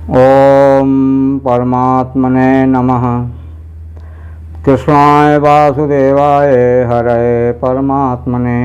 ओम परमात्मने नमः। कृष्णाय वासुदेवाय हरे परमात्मने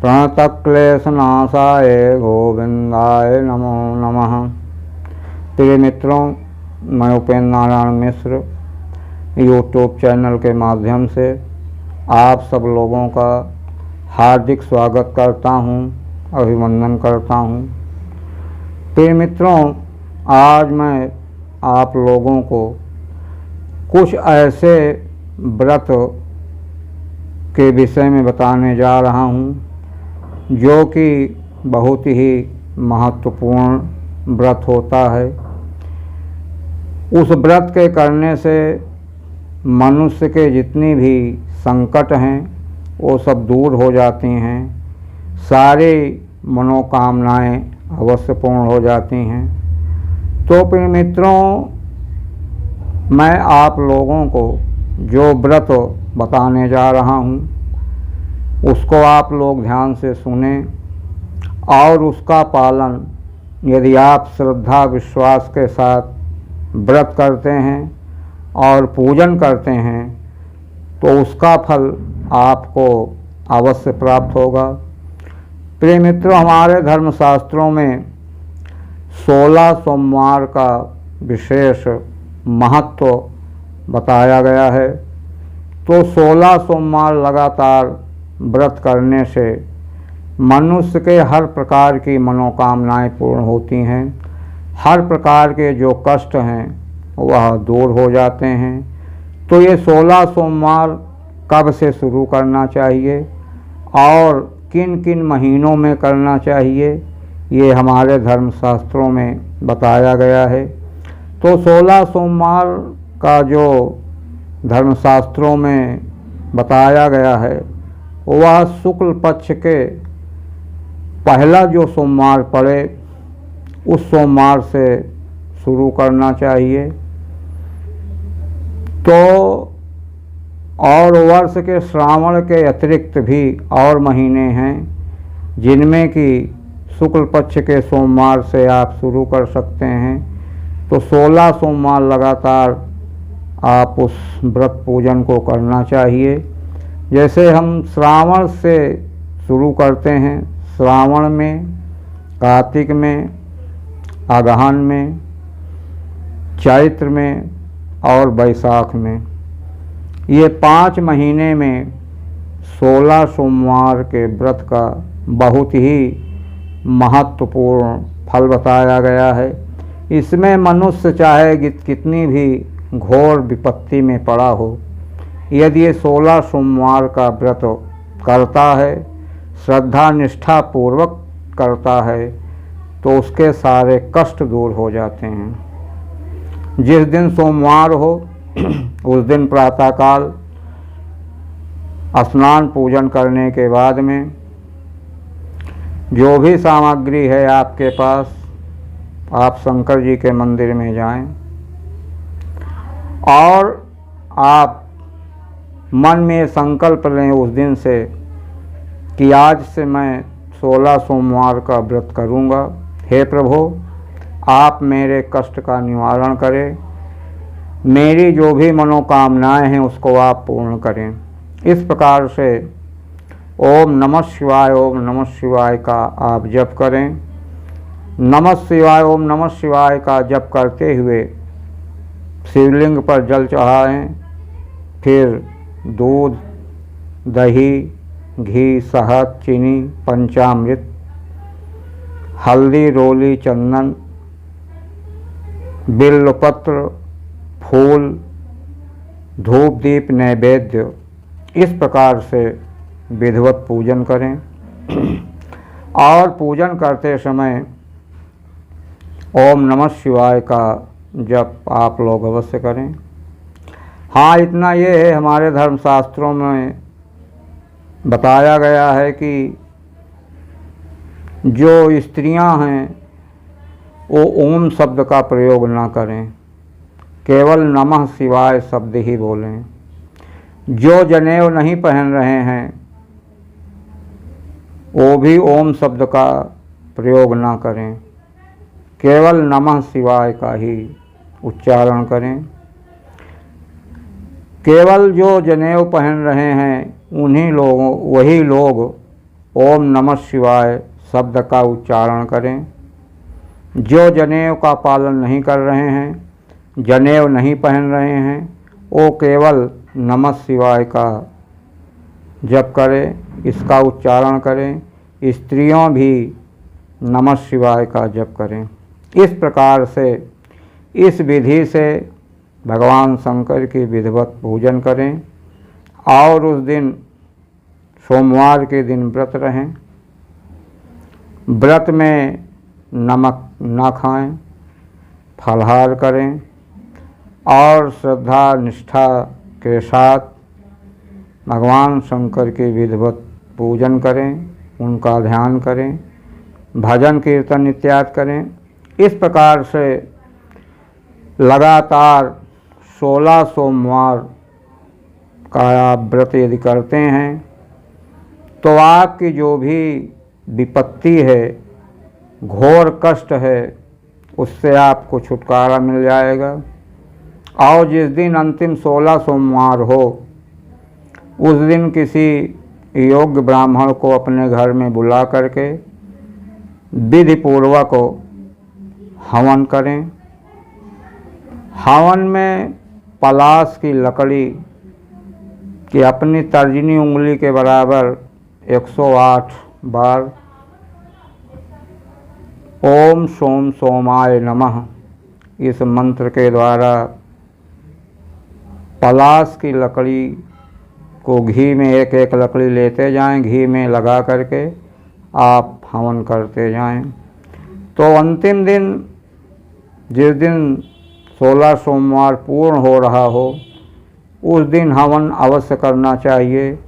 प्रणतक्लेशनाशाय गोविंदाय नमो नमः। प्रिय मित्रों, मैं उपेंद्र नारायण मिश्र यूट्यूब चैनल के माध्यम से आप सब लोगों का हार्दिक स्वागत करता हूं, अभिनंदन करता हूं। प्रिय मित्रों, आज मैं आप लोगों को कुछ ऐसे व्रत के विषय में बताने जा रहा हूं जो कि बहुत ही महत्वपूर्ण व्रत होता है। उस व्रत के करने से मनुष्य के जितनी भी संकट हैं वो सब दूर हो जाती हैं, सारी मनोकामनाएं अवश्य पूर्ण हो जाती हैं। तो प्रिय मित्रों, मैं आप लोगों को जो व्रत बताने जा रहा हूँ उसको आप लोग ध्यान से सुने और उसका पालन यदि आप श्रद्धा विश्वास के साथ व्रत करते हैं और पूजन करते हैं तो उसका फल आपको अवश्य प्राप्त होगा। प्रिय मित्रों, हमारे धर्मशास्त्रों में 16 सोमवार का विशेष महत्व बताया गया है। तो 16 सोमवार लगातार व्रत करने से मनुष्य के हर प्रकार की मनोकामनाएं पूर्ण होती हैं, हर प्रकार के जो कष्ट हैं वह दूर हो जाते हैं। तो ये 16 सोमवार कब से शुरू करना चाहिए और किन किन महीनों में करना चाहिए, ये हमारे धर्मशास्त्रों में बताया गया है। तो 16 सोमवार का जो धर्मशास्त्रों में बताया गया है वह शुक्ल पक्ष के पहला जो सोमवार पड़े उस सोमवार से शुरू करना चाहिए। तो और वर्ष के श्रावण के अतिरिक्त भी और महीने हैं जिनमें कि शुक्ल पक्ष के सोमवार से आप शुरू कर सकते हैं। तो 16 सोमवार लगातार आप उस व्रत पूजन को करना चाहिए। जैसे हम श्रावण से शुरू करते हैं, श्रावण में, कार्तिक में, अगहन में, चैत्र में और बैसाख में, ये 5 महीने में 16 सोमवार के व्रत का बहुत ही महत्वपूर्ण फल बताया गया है। इसमें मनुष्य चाहे कितनी भी घोर विपत्ति में पड़ा हो, यदि ये 16 सोमवार का व्रत करता है, श्रद्धा निष्ठा पूर्वक करता है, तो उसके सारे कष्ट दूर हो जाते हैं। जिस दिन सोमवार हो उस दिन प्रातःकाल स्नान पूजन करने के बाद में जो भी सामग्री है आपके पास, आप शंकर जी के मंदिर में जाएं और आप मन में संकल्प लें उस दिन से कि आज से मैं 16 सोमवार का व्रत करूंगा। हे प्रभु, आप मेरे कष्ट का निवारण करें, मेरी जो भी मनोकामनाएं हैं उसको आप पूर्ण करें। इस प्रकार से ओम नमः शिवाय, ओम नमः शिवाय का आप जप करें। नमः शिवाय, ओम नमः शिवाय का जप करते हुए शिवलिंग पर जल चढ़ाएं, फिर दूध, दही, घी, शहद, चीनी, पंचामृत, हल्दी, रोली, चंदन, बिल्वपत्र, फूल, धूप, दीप, नैवेद्य, इस प्रकार से विधिवत पूजन करें। और पूजन करते समय ओम नमः शिवाय का जप आप लोग अवश्य करें। हाँ, इतना ये है, हमारे धर्मशास्त्रों में बताया गया है कि जो स्त्रियां हैं वो ओम शब्द का प्रयोग ना करें, केवल नमः शिवाय शब्द ही बोलें। जो जनेऊ नहीं पहन रहे हैं वो भी ओम शब्द का प्रयोग ना करें। केवल नमः शिवाय का ही उच्चारण करें। केवल जो जनेऊ पहन रहे हैं वही लोग ओम नमः शिवाय शब्द का उच्चारण करें। जो जनेऊ का पालन नहीं कर रहे हैं, जनेऊ नहीं पहन रहे हैं, वो केवल नमः शिवाय का जप करें, इसका उच्चारण करें। स्त्रियों भी नमः शिवाय का जप करें। इस प्रकार से, इस विधि से भगवान शंकर की विधिवत पूजन करें और उस दिन सोमवार के दिन व्रत रहें। व्रत में नमक ना खाएं, फलाहार करें और श्रद्धा निष्ठा के साथ भगवान शंकर के विधिवत पूजन करें, उनका ध्यान करें, भजन कीर्तन इत्यादि करें। इस प्रकार से लगातार 16 सोमवार का आप व्रत यदि करते हैं तो आपकी जो भी विपत्ति है, घोर कष्ट है, उससे आपको छुटकारा मिल जाएगा। और जिस दिन अंतिम 16 सोमवार हो, उस दिन किसी योग्य ब्राह्मण को अपने घर में बुला करके विधि पूर्वक हवन करें। हवन में पलाश की लकड़ी की अपनी तर्जनी उंगली के बराबर 108 बार ओम सोम सोमाय नमः इस मंत्र के द्वारा पलाश की लकड़ी को घी में एक एक लकड़ी लेते जाएं, घी में लगा करके आप हवन करते जाएं। तो अंतिम दिन, जिस दिन 16 सोमवार पूर्ण हो रहा हो, उस दिन हवन अवश्य करना चाहिए,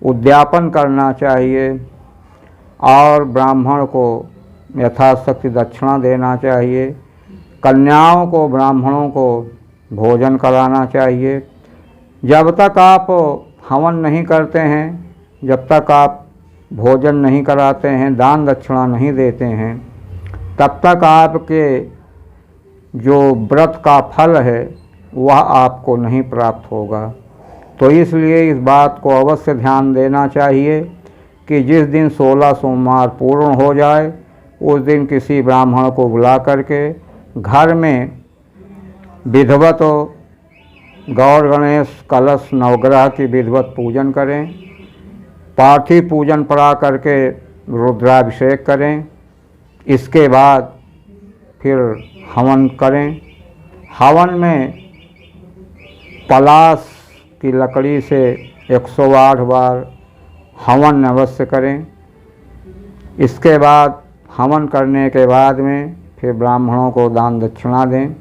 उद्यापन करना चाहिए और ब्राह्मण को यथाशक्ति दक्षिणा देना चाहिए। कन्याओं को, ब्राह्मणों को भोजन कराना चाहिए। जब तक आप हवन नहीं करते हैं, जब तक आप भोजन नहीं कराते हैं, दान दक्षिणा नहीं देते हैं, तब तक आपके जो व्रत का फल है वह आपको नहीं प्राप्त होगा। तो इसलिए इस बात को अवश्य ध्यान देना चाहिए कि जिस दिन 16 सोमवार पूर्ण हो जाए, उस दिन किसी ब्राह्मण को बुला करके घर में विधिवत गौर गणेश कलश नवग्रह की विधिवत पूजन करें। पार्थिव पूजन पड़ा करके रुद्राभिषेक करें। इसके बाद फिर हवन करें। हवन में पलाश की लकड़ी से 108 बार हवन अवश्य करें। इसके बाद हवन करने के बाद में फिर ब्राह्मणों को दान दक्षिणा दें,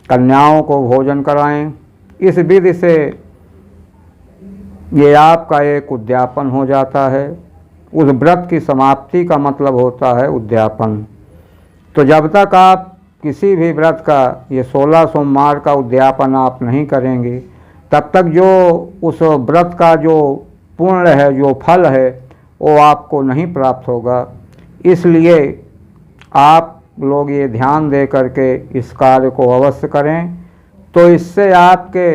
कन्याओं को भोजन कराएं। इस विधि से ये आपका एक उद्यापन हो जाता है। उस व्रत की समाप्ति का मतलब होता है उद्यापन। तो जब तक आप किसी भी व्रत का, ये 16 सोमवार का उद्यापन आप नहीं करेंगे, तब तक जो उस व्रत का जो पुण्य है, जो फल है, वो आपको नहीं प्राप्त होगा। इसलिए आप लोग ये ध्यान दे करके इस कार्य को अवश्य करें। तो इससे आपके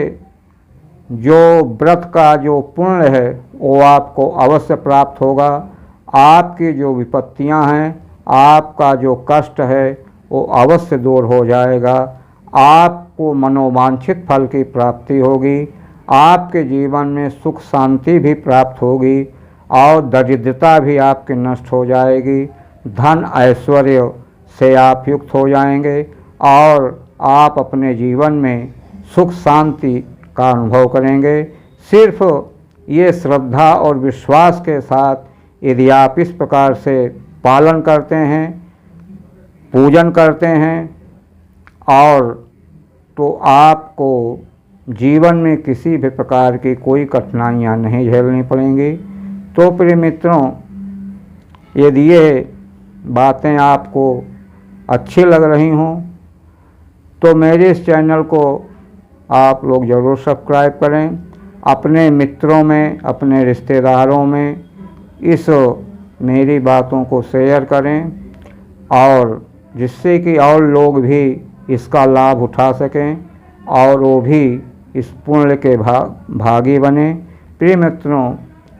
जो व्रत का जो पुण्य है वो आपको अवश्य प्राप्त होगा। आपकी जो विपत्तियां हैं, आपका जो कष्ट है, वो अवश्य दूर हो जाएगा। आपको मनोवांछित फल की प्राप्ति होगी। आपके जीवन में सुख शांति भी प्राप्त होगी और दरिद्रता भी आपकी नष्ट हो जाएगी। धन ऐश्वर्य से आप युक्त हो जाएंगे और आप अपने जीवन में सुख शांति का अनुभव करेंगे। सिर्फ ये श्रद्धा और विश्वास के साथ यदि आप इस प्रकार से पालन करते हैं, पूजन करते हैं, और तो आपको जीवन में किसी भी प्रकार की कोई कठिनाइयाँ नहीं झेलनी पड़ेंगी। तो प्रिय मित्रों, यदि ये बातें आपको अच्छी लग रही हों तो मेरे इस चैनल को आप लोग ज़रूर सब्सक्राइब करें। अपने मित्रों में, अपने रिश्तेदारों में इस मेरी बातों को शेयर करें और जिससे कि और लोग भी इसका लाभ उठा सकें और वो भी इस पुण्य के भागी बने। प्रिय मित्रों,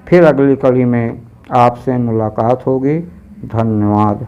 फिर अगली कड़ी में आपसे मुलाकात होगी। धन्यवाद।